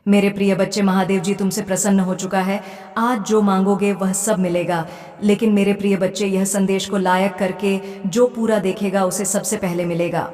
मेरे प्रिय बच्चे, महादेव जी तुमसे प्रसन्न हो चुका है। आज जो मांगोगे वह सब मिलेगा। लेकिन मेरे प्रिय बच्चे, यह संदेश को लायक करके जो पूरा देखेगा उसे सबसे पहले मिलेगा।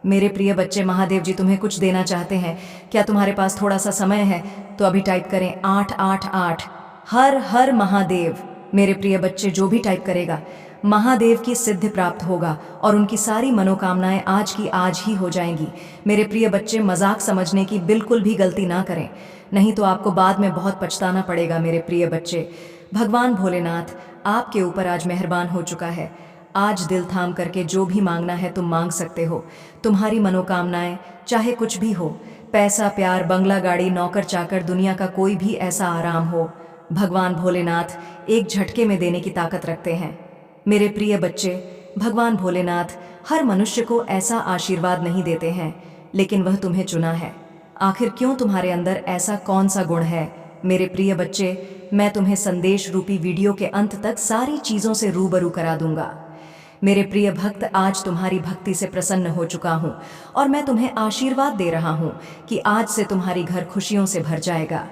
मेरे प्रिय बच्चे, महादेव जी तुम्हें कुछ देना चाहते हैं। क्या तुम्हारे पास थोड़ा सा समय है? तो अभी टाइप करें 888। हर हर महादेव। मेरे प्रिय बच्चे, जो भी टाइप करेगा महादेव की सिद्धि प्राप्त होगा और उनकी सारी मनोकामनाएं आज की आज ही हो जाएंगी। मेरे प्रिय बच्चे, मजाक समझने की बिल्कुल भी गलती ना करें, नहीं तो आपको बाद में बहुत पछताना पड़ेगा। मेरे प्रिय बच्चे, भगवान भोलेनाथ आपके ऊपर आज मेहरबान हो चुका है। आज दिल थाम करके जो भी मांगना है तुम मांग सकते हो। तुम्हारी मनोकामनाएं चाहे कुछ भी हो, पैसा, प्यार, बंगला, गाड़ी, नौकर चाकर, दुनिया का कोई भी ऐसा आराम हो, भगवान भोलेनाथ एक झटके में देने की ताकत रखते हैं। मेरे प्रिय बच्चे, भगवान भोलेनाथ हर मनुष्य को ऐसा आशीर्वाद नहीं देते हैं, लेकिन वह तुम्हें चुना है। आखिर क्यों? तुम्हारे अंदर ऐसा कौन सा गुण है? मेरे प्रिय बच्चे, मैं तुम्हें संदेश रूपी वीडियो के अंत तक सारी चीजों से रूबरू करा दूंगा। मेरे प्रिय भक्त, आज तुम्हारी भक्ति से प्रसन्न हो चुका हूँ और मैं तुम्हें आशीर्वाद दे रहा हूँ कि आज से तुम्हारी घर खुशियों से भर जाएगा।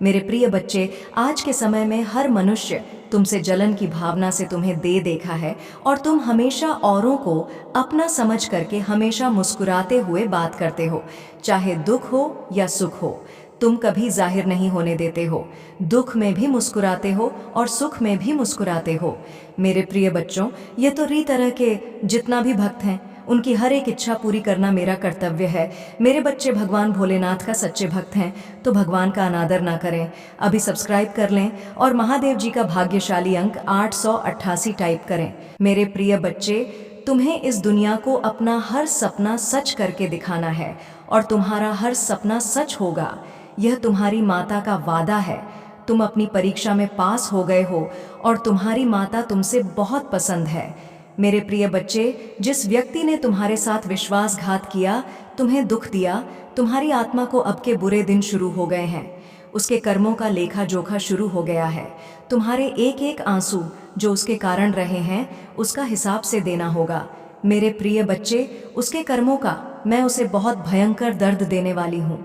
मेरे प्रिय बच्चे, आज के समय में हर मनुष्य तुमसे जलन की भावना से तुम्हें दे देखा है और तुम हमेशा औरों को अपना समझ करके हमेशा मुस्कुराते हुए बात करते हो। चाहे दुख हो या सुख हो, तुम कभी जाहिर नहीं होने देते हो। दुख में भी मुस्कुराते हो और सुख में भी मुस्कुराते हो। मेरे प्रिय बच्चों, ये तो री तरह के जितना भी भक्त हैं उनकी हर एक इच्छा पूरी करना मेरा कर्तव्य है। मेरे बच्चे भगवान भोलेनाथ का सच्चे भक्त हैं, तो भगवान का अनादर ना करें। अभी सब्सक्राइब कर लें और महादेव जी का भाग्यशाली अंक 888 टाइप करें। मेरे प्रिय बच्चे, तुम्हें इस दुनिया को अपना हर सपना सच करके दिखाना है और तुम्हारा हर सपना सच होगा। यह तुम्हारी माता का वादा है। तुम अपनी परीक्षा में पास हो गए हो और तुम्हारी माता तुमसे बहुत पसंद है। मेरे प्रिय बच्चे, जिस व्यक्ति ने तुम्हारे साथ विश्वासघात किया, तुम्हें दुख दिया, तुम्हारी आत्मा को अब के बुरे दिन शुरू हो गए हैं। उसके कर्मों का लेखा जोखा शुरू हो गया है। तुम्हारे एक एक आंसू जो उसके कारण रहे हैं, उसका हिसाब से देना होगा। मेरे प्रिय बच्चे, उसके कर्मों का मैं उसे बहुत भयंकर दर्द देने वाली हूँ।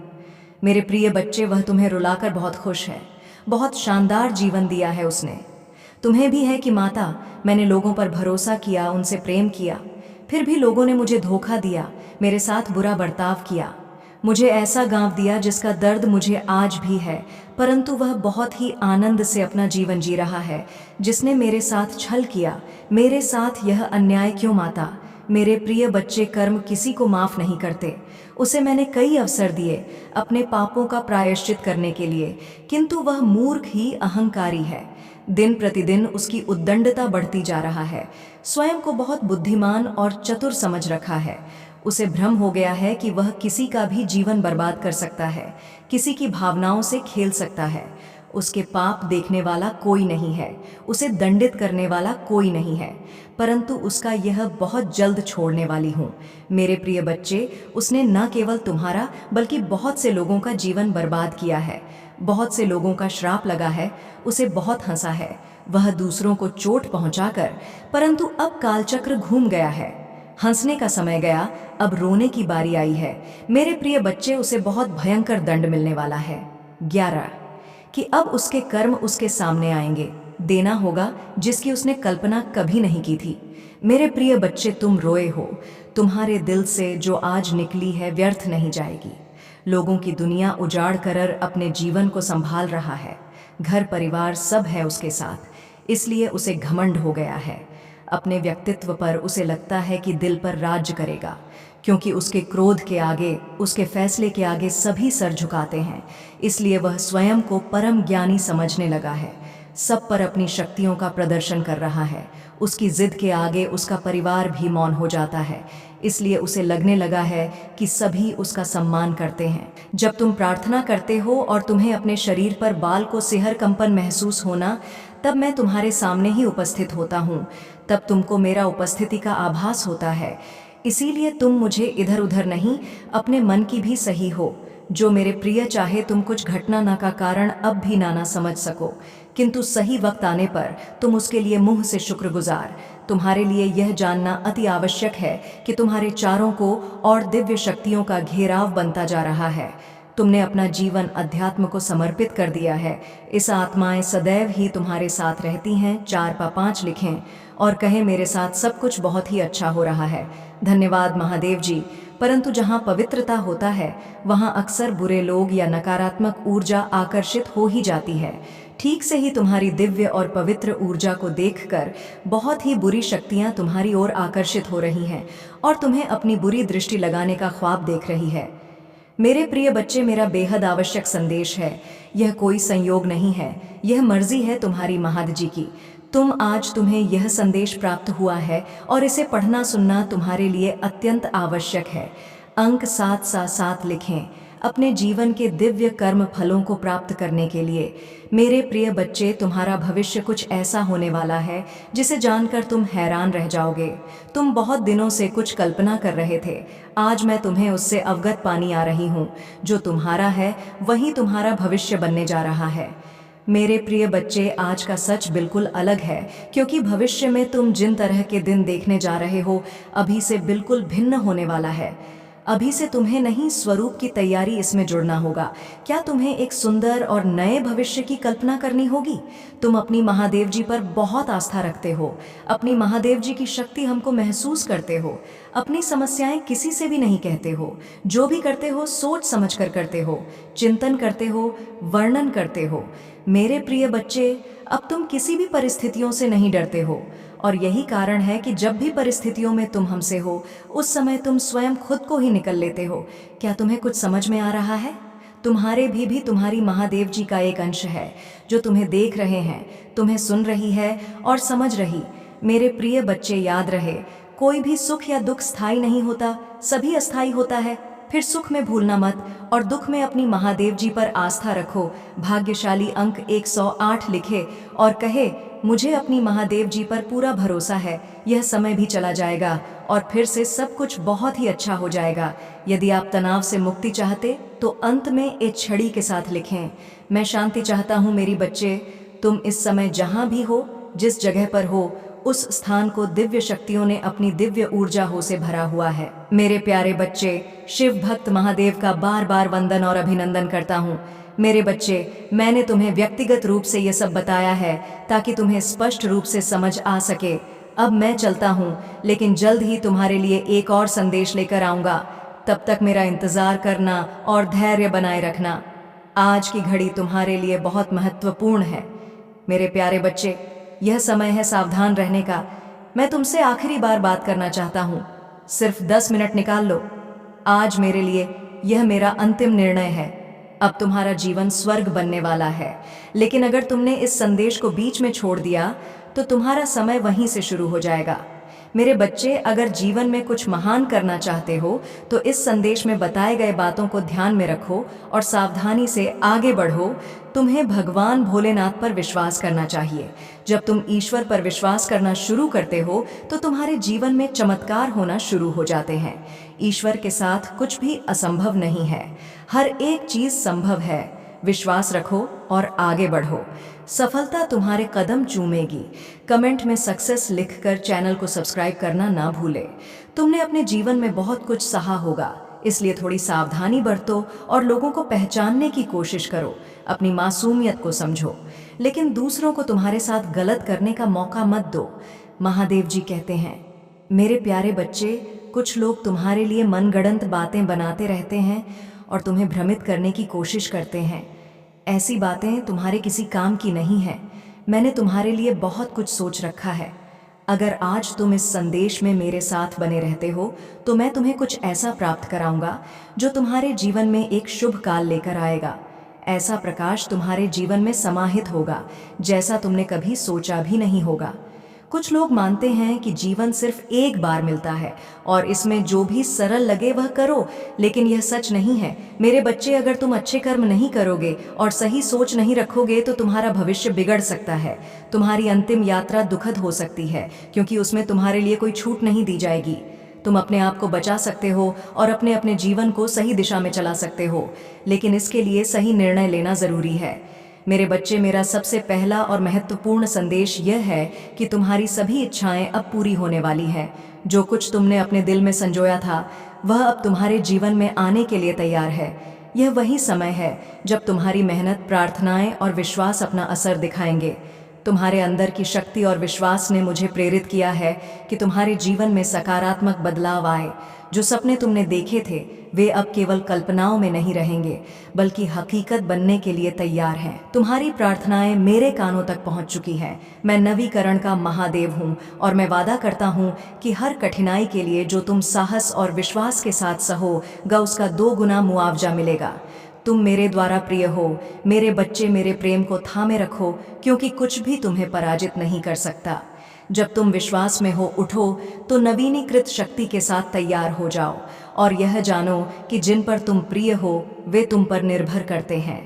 मेरे प्रिय बच्चे, वह तुम्हें रुलाकर बहुत खुश है। बहुत शानदार जीवन दिया है उसने। तुम्हें भी है कि माता, मैंने लोगों पर भरोसा किया, उनसे प्रेम किया, फिर भी लोगों ने मुझे धोखा दिया, मेरे साथ बुरा बर्ताव किया, मुझे ऐसा गांव दिया जिसका दर्द मुझे आज भी है, परंतु वह बहुत ही आनंद से अपना जीवन जी रहा है। जिसने मेरे साथ छल किया, मेरे साथ यह अन्याय क्यों माता? मेरे प्रिय बच्चे, कर्म किसी को माफ नहीं करते। उसे मैंने कई अवसर दिए अपने पापों का प्रायश्चित करने के लिए, किंतु वह मूर्ख ही अहंकारी है। दिन प्रतिदिन उसकी उद्दंडता बढ़ती जा रहा है। स्वयं को बहुत बुद्धिमान और चतुर समझ रखा है। उसे भ्रम हो गया है कि वह किसी का भी जीवन बर्बाद कर सकता है, किसी की भावनाओं से खेल सकता है। उसके पाप देखने वाला कोई नहीं है, उसे दंडित करने वाला कोई नहीं है, परंतु उसका यह बहुत जल्द छोड़ने वाली हूँ। मेरे प्रिय बच्चे, उसने न केवल तुम्हारा बल्कि बहुत से लोगों का जीवन बर्बाद किया है। बहुत से लोगों का श्राप लगा है, उसे बहुत हंसा है, वह दूसरों को चोट पहुंचाकर, परंतु अब कालचक्र घूम गया है। हंसने का समय गया, अब रोने की बारी आई है। मेरे प्रिय बच्चे, उसे बहुत भयंकर दंड मिलने वाला है। 11 कि अब उसके कर्म उसके सामने आएंगे। देना होगा जिसकी उसने कल्पना कभी नहीं की थी। मेरे प्रिय बच्चे, तुम रोए हो। तुम्हारे दिल से जो आज निकली है व्यर्थ नहीं जाएगी। लोगों की दुनिया उजाड़ कर अपने जीवन को संभाल रहा है। घर परिवार सब है उसके साथ, इसलिए उसे घमंड हो गया है। अपने व्यक्तित्व पर उसे लगता है कि दिल पर राज्य करेगा, क्योंकि उसके क्रोध के आगे, उसके फैसले के आगे सभी सर झुकाते हैं। इसलिए वह स्वयं को परम ज्ञानी समझने लगा है। सब पर अपनी शक्तियों का प्रदर्शन कर रहा है। उसकी जिद के आगे उसका परिवार भी मौन हो जाता है। इसलिए उसे लगने लगा है कि सभी उसका सम्मान करते हैं। जब तुम प्रार्थना करते हो और तुम्हें अपने शरीर पर बाल को सिहर कंपन महसूस होना, तब मैं तुम्हारे सामने ही उपस्थित होता हूँ। तब तुमको मेरा उपस्थिति का आभास होता है। इसीलिए तुम मुझे इधर उधर नहीं, अपने मन की भी सही हो। जो मेरे प्रिय, चाहे तुम कुछ घटना ना का कारण अब भी ना समझ सको, किंतु सही वक्त आने पर तुम उसके लिए मुंह से शुक्रगुजार। तुम्हारे लिए यह जानना अति आवश्यक है कि तुम्हारे चारों को और दिव्य शक्तियों का घेराव बनता जा रहा है। तुमने अपना जीवन अध्यात्म को समर्पित कर दिया है। इस आत्माएं सदैव ही तुम्हारे साथ रहती हैं। 4/5 लिखें और कहें मेरे साथ सब कुछ बहुत ही अच्छा हो रहा है। धन्यवाद महादेव जी। परंतु जहाँ पवित्रता होता है वहाँ अक्सर बुरे लोग या नकारात्मक ऊर्जा आकर्षित हो ही जाती है। ठीक से ही तुम्हारी दिव्य और पवित्र ऊर्जा को देखकर बहुत ही बुरी शक्तियाँ तुम्हारी ओर आकर्षित हो रही हैं और तुम्हें अपनी बुरी दृष्टि लगाने का ख्वाब देख रही है। मेरे प्रिय बच्चे, मेरा बेहद आवश्यक संदेश है। यह कोई संयोग नहीं है, यह मर्जी है तुम्हारी महाद जी की। तुम्हें यह संदेश प्राप्त हुआ है और इसे पढ़ना सुनना तुम्हारे लिए अत्यंत आवश्यक है। अंक 777 लिखें अपने जीवन के दिव्य कर्म फलों को प्राप्त करने के लिए। मेरे प्रिय बच्चे, तुम्हारा भविष्य कुछ ऐसा होने वाला है जिसे जानकर तुम हैरान रह जाओगे। तुम बहुत दिनों से कुछ कल्पना कर रहे थे, आज मैं तुम्हें उससे अवगत पानी आ रही हूँ। जो तुम्हारा है वही तुम्हारा भविष्य बनने जा रहा है। मेरे प्रिय बच्चे, आज का सच बिल्कुल अलग है, क्योंकि भविष्य में तुम जिन तरह के दिन देखने जा रहे हो अभी से बिल्कुल भिन्न होने वाला है। अभी से तुम्हें नहीं, स्वरूप की तैयारी इसमें जुड़ना होगा। क्या तुम्हें एक सुंदर और नए भविष्य की कल्पना करनी होगी? तुम अपनी महादेव जी पर बहुत आस्था रखते हो, अपनी महादेव जी की शक्ति हमको महसूस करते हो। अपनी समस्याएं किसी से भी नहीं कहते हो, जो भी करते हो सोच समझ कर करते हो, चिंतन करते हो, वर्णन करते हो। मेरे प्रिय बच्चे, अब तुम किसी भी परिस्थितियों से नहीं डरते हो और यही कारण है कि जब भी परिस्थितियों में तुम हमसे हो उस समय तुम स्वयं खुद को ही निकल लेते हो। क्या तुम्हें कुछ समझ में आ रहा है? तुम्हारे भी तुम्हारी महादेव जी का एक अंश है जो तुम्हें देख रहे हैं, तुम्हें सुन रही है और समझ रही। मेरे प्रिय बच्चे, याद रहे, कोई भी सुख या दुख स्थायी नहीं होता, सभी अस्थायी होता है। फिर सुख में भूलना मत और दुख में अपनी महादेव जी पर आस्था रखो। भाग्यशाली अंक 108 लिखे और कहे मुझे अपनी महादेव जी पर पूरा भरोसा है, यह समय भी चला जाएगा और फिर से सब कुछ बहुत ही अच्छा हो जाएगा। यदि आप तनाव से मुक्ति चाहते तो अंत में एक छड़ी के साथ लिखें, मैं शांति चाहता हूँ मेरी बच्चे। तुम इस समय जहाँ भी हो, जिस जगह पर हो, उस स्थान को दिव्य शक्तियों ने अपनी दिव्य ऊर्जा हो से भरा हुआ है। मेरे प्यारे बच्चे, शिव भक्त महादेव का बार बार वंदन और अभिनंदन करता हूँ। मेरे बच्चे, मैंने तुम्हें व्यक्तिगत रूप से ये सब बताया है ताकि तुम्हें स्पष्ट रूप से समझ आ सके। अब मैं चलता हूँ, लेकिन जल्द ही तुम्हारे लिए एक और संदेश लेकर आऊँगा। तब तक मेरा इंतज़ार करना और धैर्य बनाए रखना। आज की घड़ी तुम्हारे लिए बहुत महत्वपूर्ण है। मेरे प्यारे बच्चे, यह समय है सावधान रहने का। मैं तुमसे आखिरी बार बात करना चाहता हूँ, सिर्फ 10 मिनट निकाल लो। आज मेरे लिए यह मेरा अंतिम निर्णय है। अब तुम्हारा जीवन स्वर्ग बनने वाला है, लेकिन अगर तुमने इस संदेश को बीच में छोड़ दिया तो तुम्हारा समय वहीं से शुरू हो जाएगा। मेरे बच्चे, अगर जीवन में कुछ महान करना चाहते हो तो इस संदेश में बताए गए बातों को ध्यान में रखो और सावधानी से आगे बढ़ो। तुम्हें भगवान भोलेनाथ पर विश्वास करना चाहिए। जब तुम ईश्वर पर विश्वास करना शुरू करते हो तो तुम्हारे जीवन में चमत्कार होना शुरू हो जाते हैं। ईश्वर के साथ कुछ भी असंभव नहीं है, हर एक चीज संभव है। विश्वास रखो और आगे बढ़ो, सफलता तुम्हारे कदम चूमेगी। कमेंट में सक्सेस लिखकर चैनल को सब्सक्राइब करना ना भूले। तुमने अपने जीवन में बहुत कुछ सहा होगा, इसलिए थोड़ी सावधानी बरतो और लोगों को पहचानने की कोशिश करो। अपनी मासूमियत को समझो, लेकिन दूसरों को तुम्हारे साथ गलत करने का मौका मत दो। महादेव जी कहते हैं, मेरे प्यारे बच्चे, कुछ लोग तुम्हारे लिए मनगढ़ंत बातें बनाते रहते हैं और तुम्हें भ्रमित करने की कोशिश करते हैं। ऐसी बातें तुम्हारे किसी काम की नहीं है। मैंने तुम्हारे लिए बहुत कुछ सोच रखा है। अगर आज तुम इस संदेश में मेरे साथ बने रहते हो तो मैं तुम्हें कुछ ऐसा प्राप्त कराऊंगा जो तुम्हारे जीवन में एक शुभ काल लेकर आएगा। ऐसा प्रकाश तुम्हारे जीवन में समाहित होगा जैसा तुमने कभी सोचा भी नहीं होगा। कुछ लोग मानते हैं कि जीवन सिर्फ एक बार मिलता है और इसमें जो भी सरल लगे वह करो, लेकिन यह सच नहीं है। मेरे बच्चे, अगर तुम अच्छे कर्म नहीं करोगे और सही सोच नहीं रखोगे तो तुम्हारा भविष्य बिगड़ सकता है। तुम्हारी अंतिम यात्रा दुखद हो सकती है, क्योंकि उसमें तुम्हारे लिए कोई छूट नहीं दी जाएगी। तुम अपने आप को बचा सकते हो और अपने अपने जीवन को सही दिशा में चला सकते हो, लेकिन इसके लिए सही निर्णय लेना जरूरी है। मेरे बच्चे, मेरा सबसे पहला और महत्वपूर्ण संदेश यह है कि तुम्हारी सभी इच्छाएं अब पूरी होने वाली हैं। जो कुछ तुमने अपने दिल में संजोया था वह अब तुम्हारे जीवन में आने के लिए तैयार है। यह वही समय है जब तुम्हारी मेहनत, प्रार्थनाएं और विश्वास अपना असर दिखाएंगे। तुम्हारे अंदर की शक्ति और विश्वास ने मुझे प्रेरित किया है कि तुम्हारे जीवन में सकारात्मक बदलाव आए। जो सपने तुमने देखे थे वे अब केवल कल्पनाओं में नहीं रहेंगे, बल्कि हकीकत बनने के लिए तैयार हैं। तुम्हारी प्रार्थनाएं मेरे कानों तक पहुंच चुकी हैं। मैं नवीकरण का महादेव हूं और मैं वादा करता हूं कि हर कठिनाई के लिए जो तुम साहस और विश्वास के साथ सहोगा, उसका 2 गुना मुआवजा मिलेगा। तुम मेरे द्वारा प्रिय हो। मेरे बच्चे, मेरे प्रेम को थामे रखो, क्योंकि कुछ भी तुम्हें पराजित नहीं कर सकता। जब तुम विश्वास में हो, उठो तो नवीनीकृत शक्ति के साथ तैयार हो जाओ और यह जानो कि जिन पर तुम प्रिय हो वे तुम पर निर्भर करते हैं।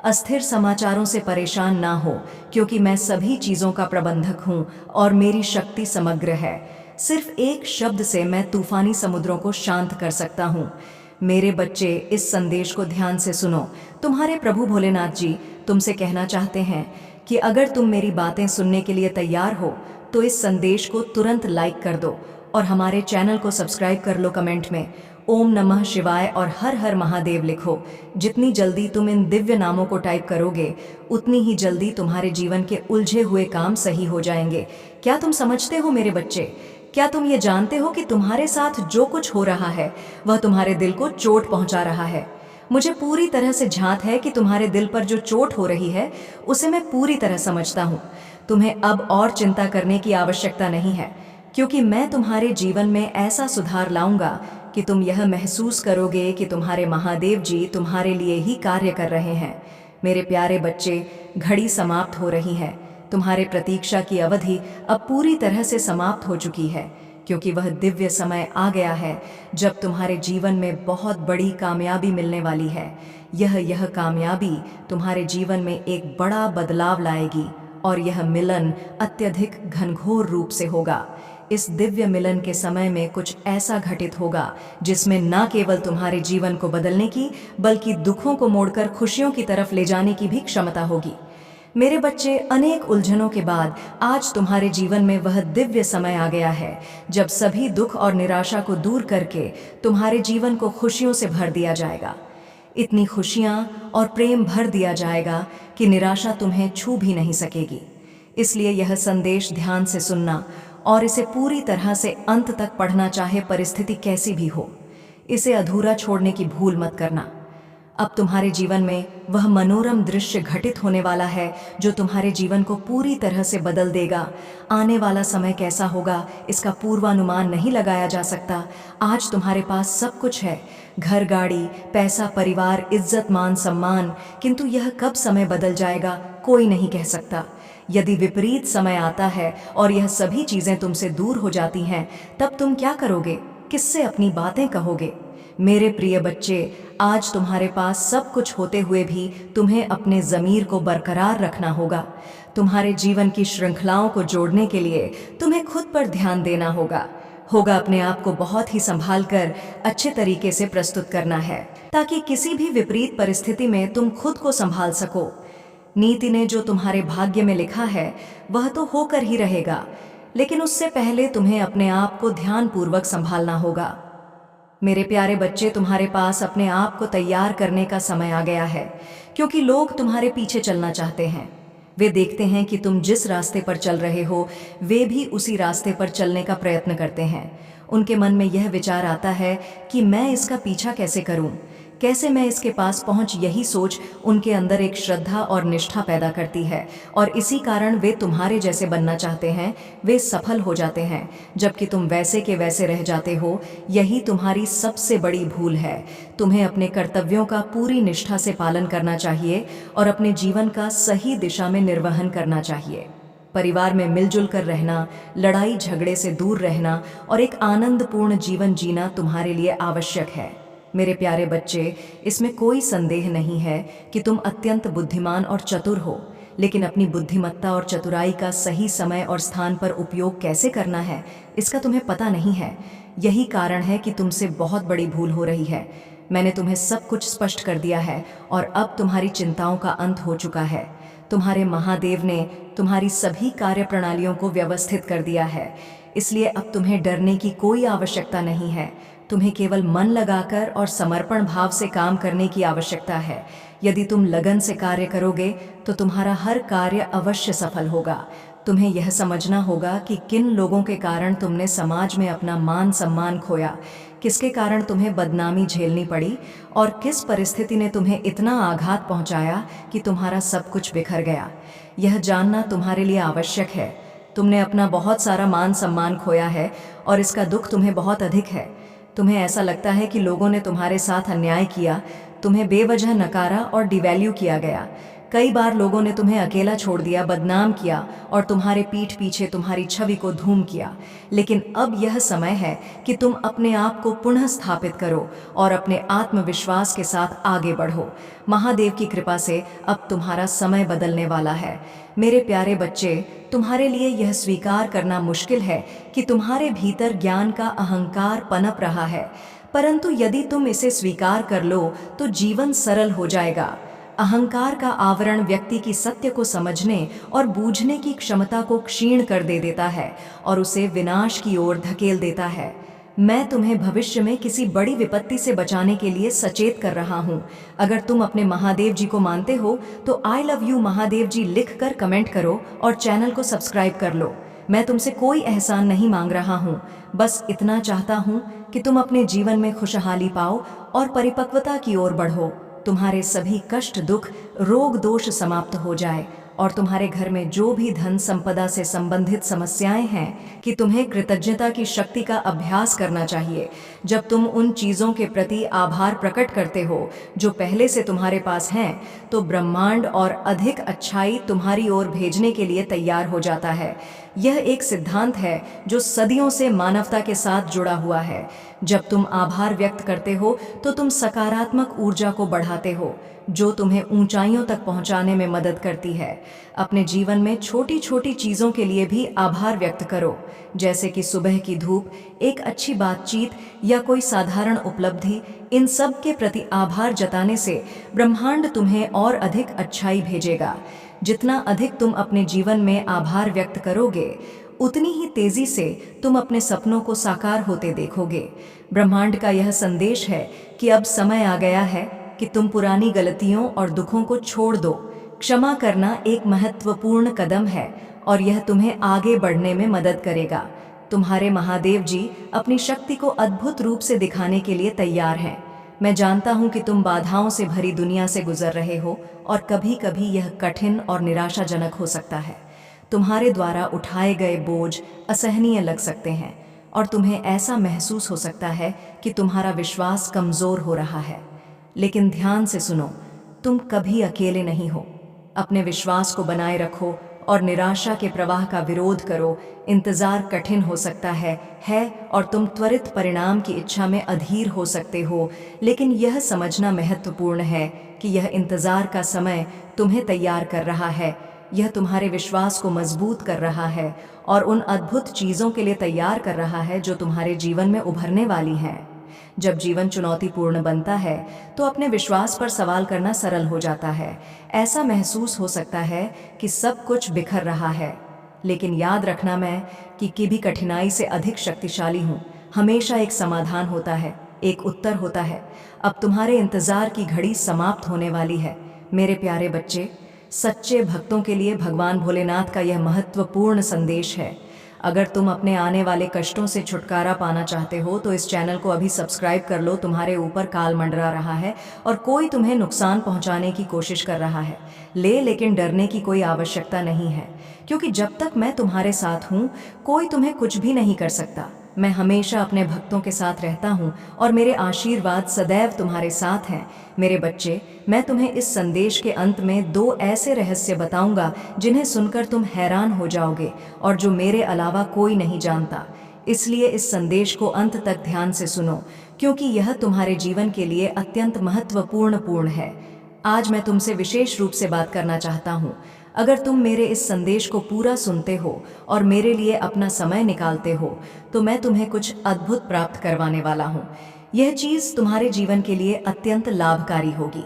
अस्थिर समाचारों से परेशान ना हो, क्योंकि मैं सभी चीज़ों का प्रबंधक हूँ और मेरी शक्ति समग्र है। सिर्फ एक शब्द से मैं तूफानी समुद्रों को शांत कर सकता हूँ। मेरे बच्चे, इस संदेश को ध्यान से सुनो। तुम्हारे प्रभु भोलेनाथ जी तुमसे कहना चाहते हैं कि अगर तुम मेरी बातें सुनने के लिए तैयार हो तो इस संदेश को तुरंत लाइक कर दो और हमारे चैनल को सब्सक्राइब कर लो। कमेंट में ओम नमः शिवाय और हर हर महादेव लिखो। जितनी जल्दी तुम इन दिव्य नामों को टाइप करोगे, उतनी ही जल्दी तुम्हारे जीवन के उलझे हुए काम सही हो जाएंगे। क्या तुम समझते हो मेरे बच्चे? क्या तुम ये जानते हो कि तुम्हारे साथ जो कुछ हो रहा है वह तुम्हारे दिल को चोट पहुंचा रहा है? मुझे पूरी तरह से झांत है कि तुम्हारे दिल पर जो चोट हो रही है उसे मैं पूरी तरह समझता हूँ। तुम्हें अब और चिंता करने की आवश्यकता नहीं है, क्योंकि मैं तुम्हारे जीवन में ऐसा सुधार लाऊंगा कि तुम यह महसूस करोगे कि तुम्हारे महादेव जी तुम्हारे लिए ही कार्य कर रहे हैं। मेरे प्यारे बच्चे, घड़ी समाप्त हो रही है। तुम्हारे प्रतीक्षा की अवधि अब पूरी तरह से समाप्त हो चुकी है, क्योंकि वह दिव्य समय आ गया है जब तुम्हारे जीवन में बहुत बड़ी कामयाबी मिलने वाली है। यह कामयाबी तुम्हारे जीवन में एक बड़ा बदलाव लाएगी और यह मिलन अत्यधिक घनघोर रूप से होगा। इस दिव्य मिलन के समय में कुछ ऐसा घटित होगा जिसमें न केवल तुम्हारे जीवन को बदलने की, बल्कि दुखों को मोड़कर खुशियों की तरफ ले जाने की भी क्षमता होगी। मेरे बच्चे, अनेक उलझनों के बाद आज तुम्हारे जीवन में वह दिव्य समय आ गया है जब सभी दुख और निराशा को दूर करके तुम्हारे जीवन को खुशियों से भर दिया जाएगा। इतनी खुशियां और प्रेम भर दिया जाएगा कि निराशा तुम्हें छू भी नहीं सकेगी। इसलिए यह संदेश ध्यान से सुनना और इसे पूरी तरह से अंत तक पढ़ना, चाहे परिस्थिति कैसी भी हो। इसे अधूरा छोड़ने की भूल मत करना। अब तुम्हारे जीवन में वह मनोरम दृश्य घटित होने वाला है जो तुम्हारे जीवन को पूरी तरह से बदल देगा। आने वाला समय कैसा होगा इसका पूर्वानुमान नहीं लगाया जा सकता। आज तुम्हारे पास सब कुछ है, घर, गाड़ी, पैसा, परिवार, इज्जत, मान, सम्मान, किंतु यह कब समय बदल जाएगा कोई नहीं कह सकता। यदि विपरीत समय आता है और यह सभी चीजें तुमसे दूर हो जाती हैं, तब तुम क्या करोगे? किससे अपनी बातें कहोगे? मेरे प्रिय बच्चे, आज तुम्हारे पास सब कुछ होते हुए भी तुम्हें अपने ज़मीर को बरकरार रखना होगा। तुम्हारे जीवन की श्रृंखलाओं को जोड़ने के लिए तुम्हें खुद पर ध्यान देना होगा। अपने आप को बहुत ही संभाल कर अच्छे तरीके से प्रस्तुत करना है, ताकि किसी भी विपरीत परिस्थिति में तुम खुद को संभाल सको। नीति ने जो तुम्हारे भाग्य में लिखा है वह तो होकर ही रहेगा, लेकिन उससे पहले तुम्हें अपने आप को ध्यानपूर्वक संभालना होगा। मेरे प्यारे बच्चे, तुम्हारे पास अपने आप को तैयार करने का समय आ गया है, क्योंकि लोग तुम्हारे पीछे चलना चाहते हैं। वे देखते हैं कि तुम जिस रास्ते पर चल रहे हो वे भी उसी रास्ते पर चलने का प्रयत्न करते हैं। उनके मन में यह विचार आता है कि मैं इसका पीछा कैसे करूं, कैसे मैं इसके पास पहुंच। यही सोच उनके अंदर एक श्रद्धा और निष्ठा पैदा करती है और इसी कारण वे तुम्हारे जैसे बनना चाहते हैं। वे सफल हो जाते हैं, जबकि तुम वैसे के वैसे रह जाते हो। यही तुम्हारी सबसे बड़ी भूल है। तुम्हें अपने कर्तव्यों का पूरी निष्ठा से पालन करना चाहिए और अपने जीवन का सही दिशा में निर्वहन करना चाहिए। परिवार में मिलजुल कर रहना, लड़ाई झगड़े से दूर रहना और एक आनंदपूर्ण जीवन जीना तुम्हारे लिए आवश्यक है। मेरे प्यारे बच्चे, इसमें कोई संदेह नहीं है कि तुम अत्यंत बुद्धिमान और चतुर हो, लेकिन अपनी बुद्धिमत्ता और चतुराई का सही समय और स्थान पर उपयोग कैसे करना है इसका तुम्हें पता नहीं है। यही कारण है कि तुमसे बहुत बड़ी भूल हो रही है। मैंने तुम्हें सब कुछ स्पष्ट कर दिया है और अब तुम्हारी चिंताओं का अंत हो चुका है। तुम्हारे महादेव ने तुम्हारी सभी कार्य प्रणालियों को व्यवस्थित कर दिया है, इसलिए अब तुम्हें डरने की कोई आवश्यकता नहीं है। तुम्हें केवल मन लगाकर और समर्पण भाव से काम करने की आवश्यकता है। यदि तुम लगन से कार्य करोगे तो तुम्हारा हर कार्य अवश्य सफल होगा। तुम्हें यह समझना होगा कि किन लोगों के कारण तुमने समाज में अपना मान सम्मान खोया, किसके कारण तुम्हें बदनामी झेलनी पड़ी और किस परिस्थिति ने तुम्हें इतना आघात पहुंचाया कि तुम्हारा सब कुछ बिखर गया। यह जानना तुम्हारे लिए आवश्यक है। तुमने अपना बहुत सारा मान सम्मान खोया है और इसका दुख तुम्हें बहुत अधिक है। तुम्हें ऐसा लगता है कि लोगों ने तुम्हारे साथ अन्याय किया, तुम्हें बेवजह नकारा और डिवैल्यू किया गया। कई बार लोगों ने तुम्हें अकेला छोड़ दिया, बदनाम किया और तुम्हारे पीठ पीछे तुम्हारी छवि को धूम किया। लेकिन अब यह समय है कि तुम अपने आप को पुनः स्थापित करो और अपने आत्मविश्वास के साथ आगे बढ़ो। महादेव की कृपा से अब तुम्हारा समय बदलने वाला है। मेरे प्यारे बच्चे, तुम्हारे लिए यह स्वीकार करना मुश्किल है कि तुम्हारे भीतर ज्ञान का अहंकार पनप रहा है, परंतु यदि तुम इसे स्वीकार कर लो तो जीवन सरल हो जाएगा। अहंकार का आवरण व्यक्ति की सत्य को समझने और बूझने की क्षमता को क्षीण कर दे देता है और उसे विनाश की ओर धकेल देता है। मैं तुम्हें भविष्य में किसी बड़ी विपत्ति से बचाने के लिए सचेत कर रहा हूँ। अगर तुम अपने महादेव जी को मानते हो तो आई लव यू महादेव जी लिखकर कमेंट करो और चैनल को सब्सक्राइब कर लो। मैं तुमसे कोई एहसान नहीं मांग रहा हूँ, बस इतना चाहता हूँ कि तुम अपने जीवन में खुशहाली पाओ और परिपक्वता की ओर बढ़ो। तुम्हारे सभी कष्ट, दुख, रोग, दोष समाप्त हो जाए और तुम्हारे घर में जो भी धन संपदा से संबंधित समस्याएं हैं कि तुम्हें कृतज्ञता की शक्ति का अभ्यास करना चाहिए। जब तुम उन चीज़ों के प्रति आभार प्रकट करते हो जो पहले से तुम्हारे पास हैं, तो ब्रह्मांड और अधिक अच्छाई तुम्हारी ओर भेजने के लिए तैयार हो जाता है। यह एक सिद्धांत है जो सदियों से मानवता के साथ जुड़ा हुआ है। जब तुम आभार व्यक्त करते हो तो तुम सकारात्मक ऊर्जा को बढ़ाते हो जो तुम्हें ऊंचाइयों तक पहुंचाने में मदद करती है। अपने जीवन में छोटी छोटी चीज़ों के लिए भी आभार व्यक्त करो, जैसे कि सुबह की धूप, एक अच्छी बातचीत या कोई साधारण उपलब्धि। इन सब के प्रति आभार जताने से ब्रह्मांड तुम्हें और अधिक अच्छाई भेजेगा। जितना अधिक तुम अपने जीवन में आभार व्यक्त करोगे, उतनी ही तेजी से तुम अपने सपनों को साकार होते देखोगे। ब्रह्मांड का यह संदेश है कि अब समय आ गया है कि तुम पुरानी गलतियों और दुखों को छोड़ दो। क्षमा करना एक महत्वपूर्ण कदम है और यह तुम्हें आगे बढ़ने में मदद करेगा। तुम्हारे महादेव जी अपनी शक्ति को अद्भुत रूप से दिखाने के लिए तैयार हैं। मैं जानता हूं कि तुम बाधाओं से भरी दुनिया से गुजर रहे हो और कभी कभी यह कठिन और निराशाजनक हो सकता है। तुम्हारे द्वारा उठाए गए बोझ असहनीय लग सकते हैं और तुम्हें ऐसा महसूस हो सकता है कि तुम्हारा विश्वास कमज़ोर हो रहा है। लेकिन ध्यान से सुनो, तुम कभी अकेले नहीं हो। अपने विश्वास को बनाए रखो और निराशा के प्रवाह का विरोध करो। इंतज़ार कठिन हो सकता है और तुम त्वरित परिणाम की इच्छा में अधीर हो सकते हो, लेकिन यह समझना महत्वपूर्ण है कि यह इंतज़ार का समय तुम्हें तैयार कर रहा है। यह तुम्हारे विश्वास को मजबूत कर रहा है और उन अद्भुत चीज़ों के लिए तैयार कर रहा है जो तुम्हारे जीवन में उभरने वाली हैं। जब जीवन चुनौतीपूर्ण बनता है तो अपने विश्वास पर सवाल करना सरल हो जाता है। ऐसा महसूस हो सकता है कि सब कुछ बिखर रहा है, लेकिन याद रखना, मैं कि भी कठिनाई से अधिक शक्तिशाली हूँ। हमेशा एक समाधान होता है, एक उत्तर होता है। अब तुम्हारे इंतज़ार की घड़ी समाप्त होने वाली है। मेरे प्यारे बच्चे, सच्चे भक्तों के लिए भगवान भोलेनाथ का यह महत्वपूर्ण संदेश है। अगर तुम अपने आने वाले कष्टों से छुटकारा पाना चाहते हो तो इस चैनल को अभी सब्सक्राइब कर लो। तुम्हारे ऊपर काल मंडरा रहा है और कोई तुम्हें नुकसान पहुंचाने की कोशिश कर रहा है, लेकिन डरने की कोई आवश्यकता नहीं है, क्योंकि जब तक मैं तुम्हारे साथ हूँ कोई तुम्हें कुछ भी नहीं कर सकता। मैं हमेशा अपने भक्तों के साथ रहता हूँ और मेरे आशीर्वाद सदैव तुम्हारे साथ हैं। मेरे बच्चे, मैं तुम्हें इस संदेश के अंत में 2 ऐसे रहस्य बताऊंगा जिन्हें सुनकर तुम हैरान हो जाओगे और जो मेरे अलावा कोई नहीं जानता। इसलिए इस संदेश को अंत तक ध्यान से सुनो, क्योंकि यह तुम्हारे जीवन के लिए अत्यंत महत्वपूर्ण है। आज मैं तुमसे विशेष रूप से बात करना चाहता हूँ। अगर तुम मेरे इस संदेश को पूरा सुनते हो और मेरे लिए अपना समय निकालते हो तो मैं तुम्हें कुछ अद्भुत प्राप्त करवाने वाला हूँ। यह चीज़ तुम्हारे जीवन के लिए अत्यंत लाभकारी होगी।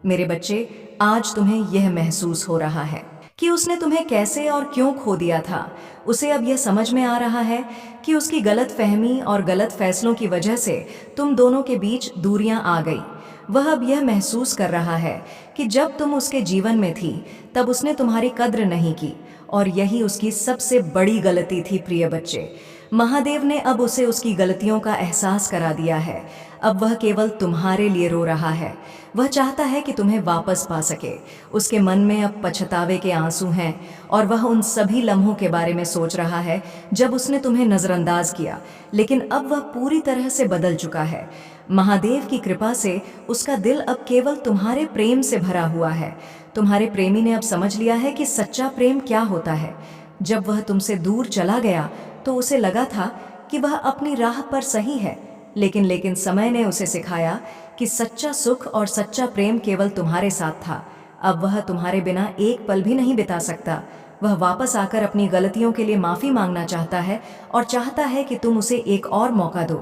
मेरे बच्चे, आज तुम्हें यह महसूस हो रहा है कि उसने तुम्हें कैसे और क्यों खो दिया था। उसे अब यह समझ में आ रहा है कि उसकी गलत फहमी और गलत फैसलों की वजह से तुम दोनों के बीच दूरियां आ गई। वह अब यह महसूस कर रहा है कि जब तुम उसके जीवन में थी तब उसने तुम्हारी कद्र नहीं की, और यही उसकी सबसे बड़ी गलती थी। प्रिय बच्चे, महादेव ने अब उसे उसकी गलतियों का एहसास करा दिया है। अब वह केवल तुम्हारे लिए रो रहा है। वह चाहता है कि तुम्हें वापस पा सके। उसके मन में अब पछतावे के आंसू हैं, और वह उन सभी लम्हों के बारे में सोच रहा है जब उसने तुम्हें नज़रअंदाज किया। लेकिन अब वह पूरी तरह से बदल चुका है। महादेव की कृपा से उसका दिल अब केवल तुम्हारे प्रेम से भरा हुआ है। तुम्हारे प्रेमी ने अब समझ लिया है कि सच्चा प्रेम क्या होता है। जब वह तुमसे दूर चला गया तो उसे लगा था कि वह अपनी राह पर सही है, लेकिन समय ने उसे सिखाया कि सच्चा सुख और सच्चा प्रेम केवल तुम्हारे साथ था। अब वह तुम्हारे बिना एक पल भी नहीं बिता सकता। वह वापस आकर अपनी गलतियों के लिए माफ़ी मांगना चाहता है और चाहता है कि तुम उसे एक और मौका दो।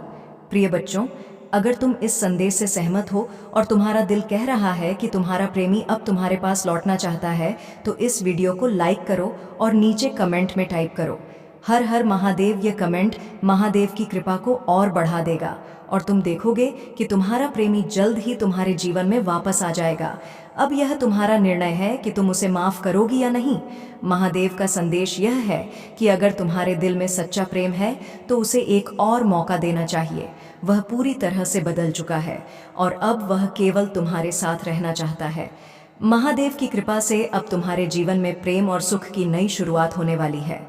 प्रिय बच्चों, अगर तुम इस संदेश से सहमत हो और तुम्हारा दिल कह रहा है कि तुम्हारा प्रेमी अब तुम्हारे पास लौटना चाहता है, तो इस वीडियो को लाइक करो और नीचे कमेंट में टाइप करो हर हर महादेव। ये कमेंट महादेव की कृपा को और बढ़ा देगा, और तुम देखोगे कि तुम्हारा प्रेमी जल्द ही तुम्हारे जीवन में वापस आ जाएगा। अब यह तुम्हारा निर्णय है कि तुम उसे माफ़ करोगी या नहीं। महादेव का संदेश यह है कि अगर तुम्हारे दिल में सच्चा प्रेम है तो उसे एक और मौका देना चाहिए। वह पूरी तरह से बदल चुका है और अब वह केवल तुम्हारे साथ रहना चाहता है। महादेव की कृपा से अब तुम्हारे जीवन में प्रेम और सुख की नई शुरुआत होने वाली है।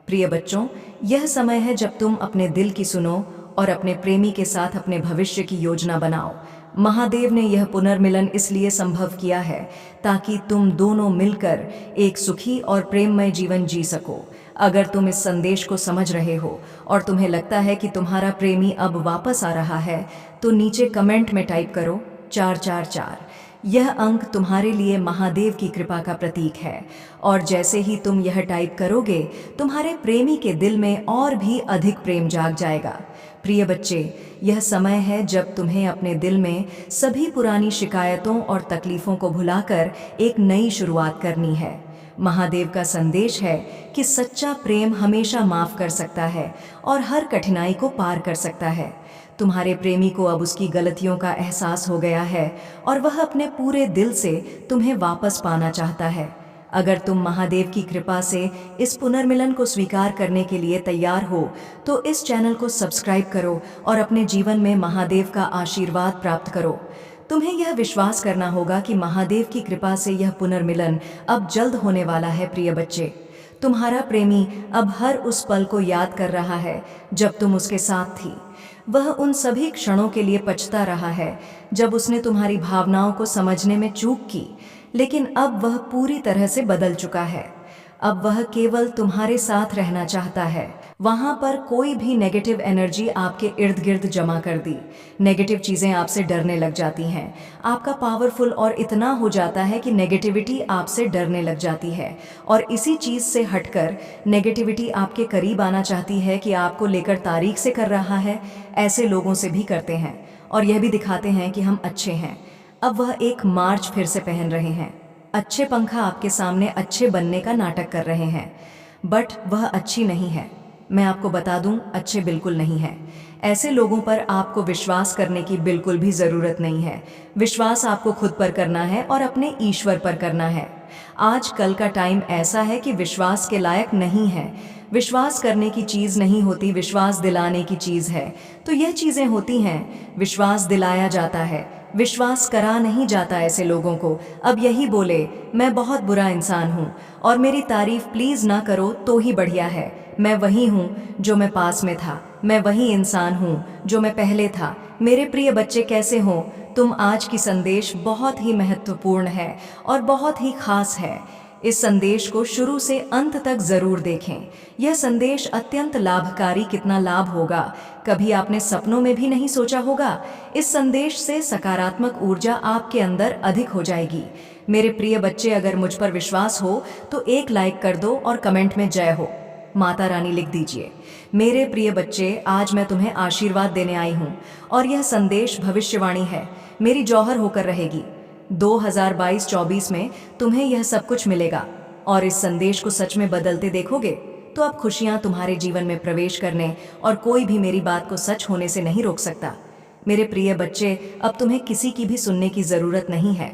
प्रिय बच्चों, यह समय है जब तुम अपने दिल की सुनो और अपने प्रेमी के साथ अपने भविष्य की योजना बनाओ। महादेव ने यह पुनर्मिलन इसलिए संभव किया है ताकि तुम दोनों मिलकर एक सुखी और प्रेममय जीवन जी सको। अगर तुम इस संदेश को समझ रहे हो और तुम्हें लगता है कि तुम्हारा प्रेमी अब वापस आ रहा है, तो नीचे कमेंट में टाइप करो 444। यह अंक तुम्हारे लिए महादेव की कृपा का प्रतीक है, और जैसे ही तुम यह टाइप करोगे, तुम्हारे प्रेमी के दिल में और भी अधिक प्रेम जाग जाएगा। प्रिय बच्चे, यह समय है जब तुम्हें अपने दिल में सभी पुरानी शिकायतों और तकलीफ़ों को भुलाकर एक नई शुरुआत करनी है। महादेव का संदेश है कि सच्चा प्रेम हमेशा माफ़ कर सकता है और हर कठिनाई को पार कर सकता है। तुम्हारे प्रेमी को अब उसकी गलतियों का एहसास हो गया है और वह अपने पूरे दिल से तुम्हें वापस पाना चाहता है। अगर तुम महादेव की कृपा से इस पुनर्मिलन को स्वीकार करने के लिए तैयार हो, तो इस चैनल को सब्सक्राइब करो और अपने जीवन में महादेव का आशीर्वाद प्राप्त करो। तुम्हें यह विश्वास करना होगा कि महादेव की कृपा से यह पुनर्मिलन अब जल्द होने वाला है। प्रिय बच्चे, तुम्हारा प्रेमी अब हर उस पल को याद कर रहा है जब तुम उसके साथ थी। वह उन सभी क्षणों के लिए पछता रहा है जब उसने तुम्हारी भावनाओं को समझने में चूक की, लेकिन अब वह पूरी तरह से बदल चुका है। अब वह केवल तुम्हारे साथ रहना चाहता है। वहाँ पर कोई भी नेगेटिव एनर्जी आपके इर्द गिर्द जमा कर दी। नेगेटिव चीज़ें आपसे डरने लग जाती हैं। आपका पावरफुल और इतना हो जाता है कि नेगेटिविटी आपसे डरने लग जाती है, और इसी चीज़ से हटकर नेगेटिविटी आपके करीब आना चाहती है कि आपको लेकर तारीख से कर रहा है। ऐसे लोगों से भी करते हैं और यह भी दिखाते हैं कि हम अच्छे हैं। अब वह एक मार्च फिर से पहन रहे हैं। अच्छे पंखा आपके सामने अच्छे बनने का नाटक कर रहे हैं, बट वह अच्छी नहीं है। मैं आपको बता दूं, अच्छे बिल्कुल नहीं है। ऐसे लोगों पर आपको विश्वास करने की बिल्कुल भी ज़रूरत नहीं है। विश्वास आपको खुद पर करना है और अपने ईश्वर पर करना है। आज कल का टाइम ऐसा है कि विश्वास के लायक नहीं है। विश्वास करने की चीज़ नहीं होती, विश्वास दिलाने की चीज़ है। तो यह चीज़ें होती हैं, विश्वास दिलाया जाता है, विश्वास करा नहीं जाता ऐसे लोगों को। अब यही बोले, मैं बहुत बुरा इंसान हूँ और मेरी तारीफ प्लीज़ ना करो तो ही बढ़िया है। मैं वही हूँ जो मैं पास में था, मैं वही इंसान हूँ जो मैं पहले था। मेरे प्रिय बच्चे, कैसे हो तुम? आज की संदेश बहुत ही महत्वपूर्ण है और बहुत ही खास है। इस संदेश को शुरू से अंत तक जरूर देखें। यह संदेश अत्यंत लाभकारी, कितना लाभ होगा कभी आपने सपनों में भी नहीं सोचा होगा। इस संदेश से सकारात्मक ऊर्जा आपके अंदर अधिक हो जाएगी। मेरे प्रिय बच्चे, अगर मुझ पर विश्वास हो तो एक लाइक कर दो और कमेंट में जय हो माता रानी लिख दीजिए। मेरे प्रिय बच्चे, आज मैं तुम्हें आशीर्वाद देने आई हूँ और यह संदेश भविष्यवाणी है, मेरी जौहर होकर रहेगी। 2022-24 में तुम्हें यह सब कुछ मिलेगा और इस संदेश को सच में बदलते देखोगे तो अब खुशियां तुम्हारे जीवन में प्रवेश करने और कोई भी मेरी बात को सच होने से नहीं रोक सकता। मेरे प्रिय बच्चे, अब तुम्हें किसी की भी सुनने की जरूरत नहीं है।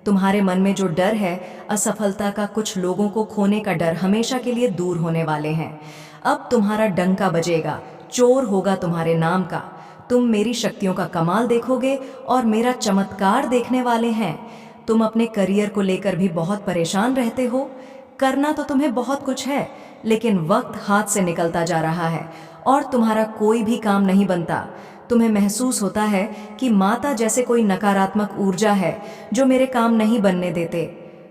तुम्हारे मन में जो डर है, असफलता का, कुछ लोगों को खोने का डर, हमेशा के लिए दूर होने वाले हैं। अब तुम्हारा डंका बजेगा, चोर होगा तुम्हारे नाम का। तुम मेरी शक्तियों का कमाल देखोगे और मेरा चमत्कार देखने वाले हैं। तुम अपने करियर को लेकर भी बहुत परेशान रहते हो। करना तो तुम्हें बहुत कुछ है, लेकिन वक्त हाथ से निकलता जा रहा है और तुम्हारा कोई भी काम नहीं बनता। तुम्हें महसूस होता है कि माता जैसे कोई नकारात्मक ऊर्जा है जो मेरे काम नहीं बनने देते।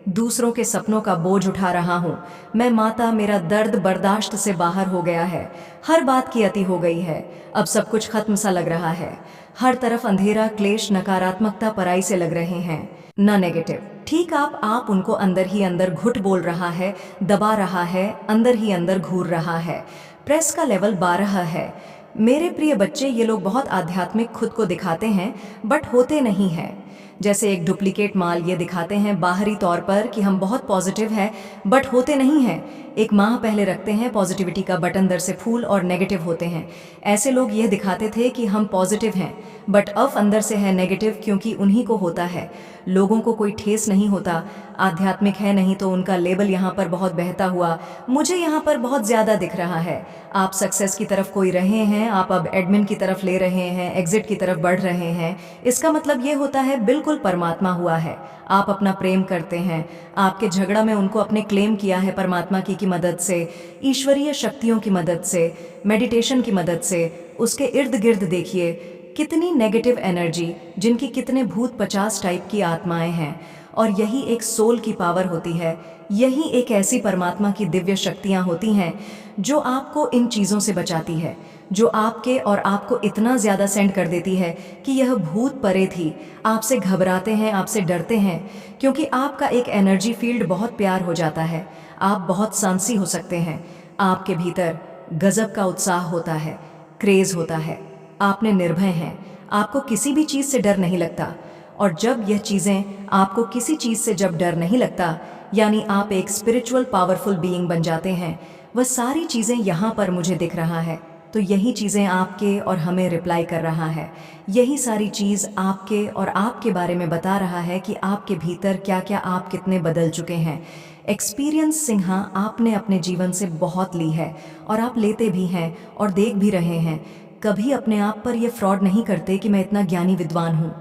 दूसरों के सपनों का बोझ उठा रहा हूँ मैं माता, मेरा दर्द बर्दाश्त से बाहर हो गया है। हर बात की अति हो गई है, अब सब कुछ खत्म सा लग रहा है। हर तरफ अंधेरा, क्लेश, नकारात्मकता पराई से लग रहे हैं, न नेगेटिव। ठीक आप उनको अंदर ही अंदर घुट बोल रहा है, दबा रहा है, अंदर ही अंदर घूर रहा है। प्रेस का लेवल 12 है। मेरे प्रिय बच्चे, ये लोग बहुत आध्यात्मिक खुद को दिखाते हैं बट होते नहीं हैं। जैसे एक डुप्लीकेट माल ये दिखाते हैं बाहरी तौर पर कि हम बहुत पॉजिटिव हैं, बट होते नहीं हैं। एक माह पहले रखते हैं पॉजिटिविटी का बटन, अंदर से फूल और नेगेटिव होते हैं। ऐसे लोग यह दिखाते थे कि हम पॉजिटिव हैं, बट अब अंदर से है नेगेटिव, क्योंकि उन्हीं को होता है। लोगों को कोई ठेस नहीं होता। आध्यात्मिक है नहीं तो उनका लेबल यहाँ पर बहुत बहता हुआ मुझे यहाँ पर बहुत ज़्यादा दिख रहा है। आप सक्सेस की तरफ कोई रहे हैं, आप अब एडमिन की तरफ ले रहे हैं, एग्जिट की तरफ बढ़ रहे हैं। इसका मतलब ये होता है बिल्कुल परमात्मा हुआ है। आप अपना प्रेम करते हैं, आपके झगड़ा में उनको अपने क्लेम किया है परमात्मा की मदद से, ईश्वरीय शक्तियों की मदद से, मेडिटेशन की मदद से। उसके इर्द गिर्द देखिए कितनी नेगेटिव एनर्जी, जिनकी कितने भूत 50 टाइप की आत्माएं हैं। और यही एक सोल की पावर होती है, यही एक ऐसी परमात्मा की दिव्य शक्तियां होती हैं जो आपको इन चीज़ों से बचाती है, जो आपके और आपको इतना ज़्यादा सेंड कर देती है कि यह भूत परे थी। आपसे घबराते हैं, आपसे डरते हैं, क्योंकि आपका एक एनर्जी फील्ड बहुत प्यार हो जाता है। आप बहुत सांसी हो सकते हैं। आपके भीतर गजब का उत्साह होता है, क्रेज होता है। आपने निर्भय हैं, आपको किसी भी चीज़ से डर नहीं लगता। और जब यह चीज़ें, आपको किसी चीज़ से जब डर नहीं लगता, यानी आप एक स्पिरिचुअल पावरफुल बीइंग बन जाते हैं। वह सारी चीज़ें यहाँ पर मुझे दिख रहा है, तो यही चीज़ें आपके और हमें रिप्लाई कर रहा है। यही सारी चीज़ आपके और आपके बारे में बता रहा है कि आपके भीतर क्या क्या, आप कितने बदल चुके हैं। एक्सपीरियंस सिंहा आपने अपने जीवन से बहुत ली है और आप लेते भी हैं और देख भी रहे हैं। कभी अपने आप पर यह फ्रॉड नहीं करते कि मैं इतना ज्ञानी विद्वान हूँ।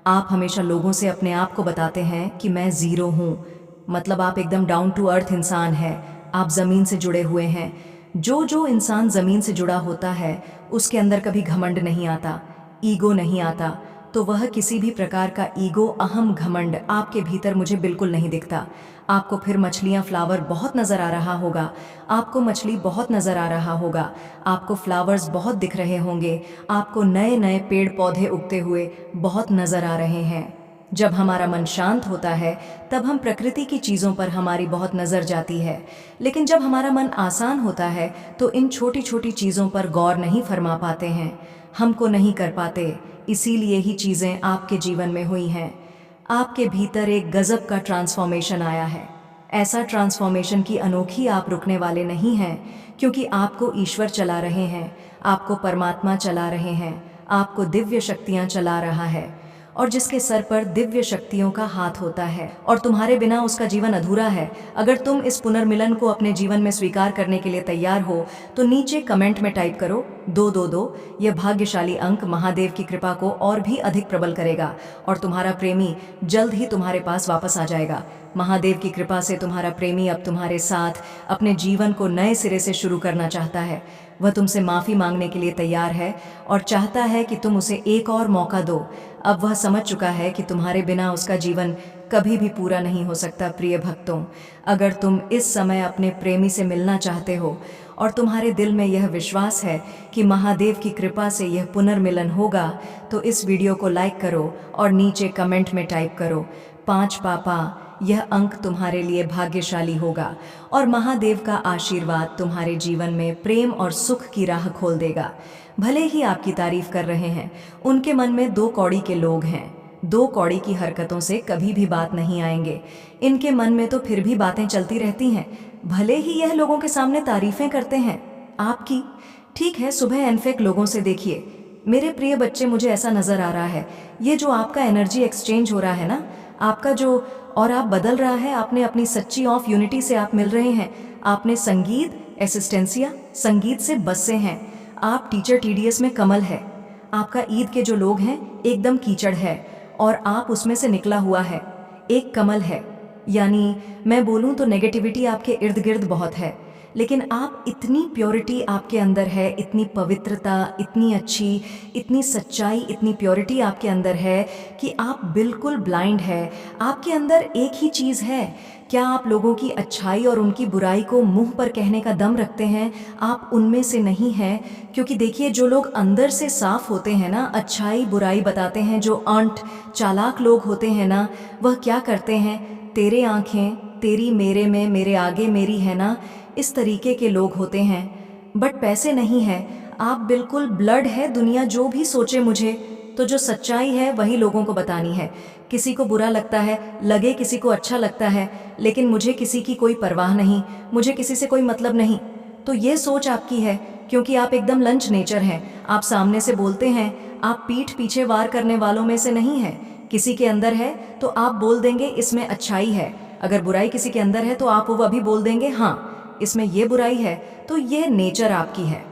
आप हमेशा लोगों से अपने आप को बताते हैं कि मैं ज़ीरो हूँ। मतलब आप एकदम डाउन टू अर्थ इंसान हैं, आप ज़मीन से जुड़े हुए हैं। जो इंसान ज़मीन से जुड़ा होता है उसके अंदर कभी घमंड नहीं आता, ईगो नहीं आता। तो वह किसी भी प्रकार का ईगो, अहम, घमंड आपके भीतर मुझे बिल्कुल नहीं दिखता। आपको फिर मछलियाँ, फ्लावर बहुत नज़र आ रहा होगा, आपको मछली बहुत नज़र आ रहा होगा, आपको फ्लावर्स बहुत दिख रहे होंगे, आपको नए नए पेड़ पौधे उगते हुए बहुत नज़र आ रहे हैं। जब हमारा मन शांत होता है तब हम प्रकृति की चीज़ों पर हमारी बहुत नज़र जाती है, लेकिन जब हमारा मन आसान होता है तो इन छोटी छोटी चीज़ों पर गौर नहीं फरमा पाते हैं, हमको नहीं कर पाते। इसीलिए ही चीज़ें आपके जीवन में हुई हैं। आपके भीतर एक गजब का ट्रांसफॉर्मेशन आया है। ऐसा ट्रांसफॉर्मेशन की अनोखी आप रुकने वाले नहीं हैं, क्योंकि आपको ईश्वर चला रहे हैं, आपको परमात्मा चला रहे हैं, आपको दिव्य शक्तियाँ चला रहा है। और जिसके सर पर दिव्य शक्तियों का हाथ होता है और तुम्हारे बिना उसका जीवन अधूरा है। अगर तुम इस पुनर्मिलन को अपने जीवन में स्वीकार करने के लिए तैयार हो तो नीचे कमेंट में टाइप करो 222। यह भाग्यशाली अंक महादेव की कृपा को और भी अधिक प्रबल करेगा और तुम्हारा प्रेमी जल्द ही तुम्हारे पास वापस आ जाएगा। महादेव की कृपा से तुम्हारा प्रेमी अब तुम्हारे साथ अपने जीवन को नए सिरे से शुरू करना चाहता है। वह तुमसे माफ़ी मांगने के लिए तैयार है और चाहता है कि तुम उसे एक और मौका दो। अब वह समझ चुका है कि तुम्हारे बिना उसका जीवन कभी भी पूरा नहीं हो सकता। प्रिय भक्तों, अगर तुम इस समय अपने प्रेमी से मिलना चाहते हो और तुम्हारे दिल में यह विश्वास है कि महादेव की कृपा से यह पुनर्मिलन होगा, तो इस वीडियो को लाइक करो और नीचे कमेंट में टाइप करो 5 पापा। यह अंक तुम्हारे लिए भाग्यशाली होगा और महादेव का आशीर्वाद तुम्हारे जीवन में प्रेम और सुख की राह खोल देगा। भले ही आपकी तारीफ कर रहे हैं, उनके मन में 2 कौड़ी के लोग हैं। दो कौड़ी की हरकतों से कभी भी बात नहीं आएंगे। इनके मन में तो फिर भी बातें चलती रहती हैं, भले ही यह लोगों के सामने तारीफें करते हैं आपकी। ठीक है, सुबह अनफेक लोगों से देखिए। मेरे प्रिय बच्चे, मुझे ऐसा नज़र आ रहा है, ये जो आपका एनर्जी एक्सचेंज हो रहा है ना, आपका जो और आप बदल रहा है, आपने अपनी सच्ची ऑफ यूनिटी से आप मिल रहे हैं। आपने संगीत एसिस्टेंसिया, संगीत से बसे हैं। आप टीचर टीडीएस में कमल है। आपका ईद के जो लोग हैं एकदम कीचड़ है, और आप उसमें से निकला हुआ है, एक कमल है। यानी मैं बोलूं तो नेगेटिविटी आपके इर्द गिर्द बहुत है, लेकिन आप इतनी प्योरिटी आपके अंदर है, इतनी पवित्रता, इतनी अच्छी, इतनी सच्चाई, इतनी प्योरिटी आपके अंदर है कि आप बिल्कुल ब्लाइंड है। आपके अंदर एक ही चीज़ है, क्या आप लोगों की अच्छाई और उनकी बुराई को मुंह पर कहने का दम रखते हैं? आप उनमें से नहीं हैं। क्योंकि देखिए, जो लोग अंदर से साफ होते हैं ना, अच्छाई बुराई बताते हैं, जो अंट चालाक लोग होते हैं ना, वह क्या करते हैं? तेरे आँखें तेरी मेरे में, मेरे आगे मेरी है ना, इस तरीके के लोग होते हैं। बट पैसे नहीं है, आप बिल्कुल ब्लड है। दुनिया जो भी सोचे मुझे, तो जो सच्चाई है वही लोगों को बतानी है। किसी को बुरा लगता है, लगे किसी को अच्छा लगता है, लेकिन मुझे किसी की कोई परवाह नहीं, मुझे किसी से कोई मतलब नहीं। तो ये सोच आपकी है, क्योंकि आप एकदम लंच नेचर हैं। आप सामने से बोलते हैं, आप पीठ पीछे वार करने वालों में से नहीं है। किसी के अंदर है तो आप बोल देंगे इसमें अच्छाई है, अगर बुराई किसी के अंदर है तो आप वो अभी बोल देंगे हाँ इसमें ये बुराई है। तो ये नेचर आपकी है।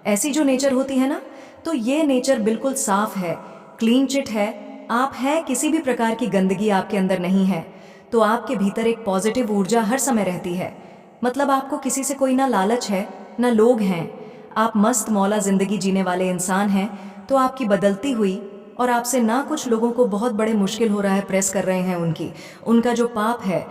ऐसी जो नेचर होती है ना, तो ये नेचर बिल्कुल साफ है, क्लीन चिट है। आप है, किसी भी प्रकार की गंदगी आपके अंदर नहीं है। तो आपके भीतर एक पॉजिटिव ऊर्जा हर समय रहती है। मतलब आपको किसी से कोई ना लालच है ना लोग हैं। आप मस्त मौला जिंदगी जीने वाले इंसान हैं। तो आपकी बदलती हुई, और आपसे ना कुछ लोगों को बहुत बड़े मुश्किल हो रहा है, प्रेस कर रहे हैं उनका जो पाप है।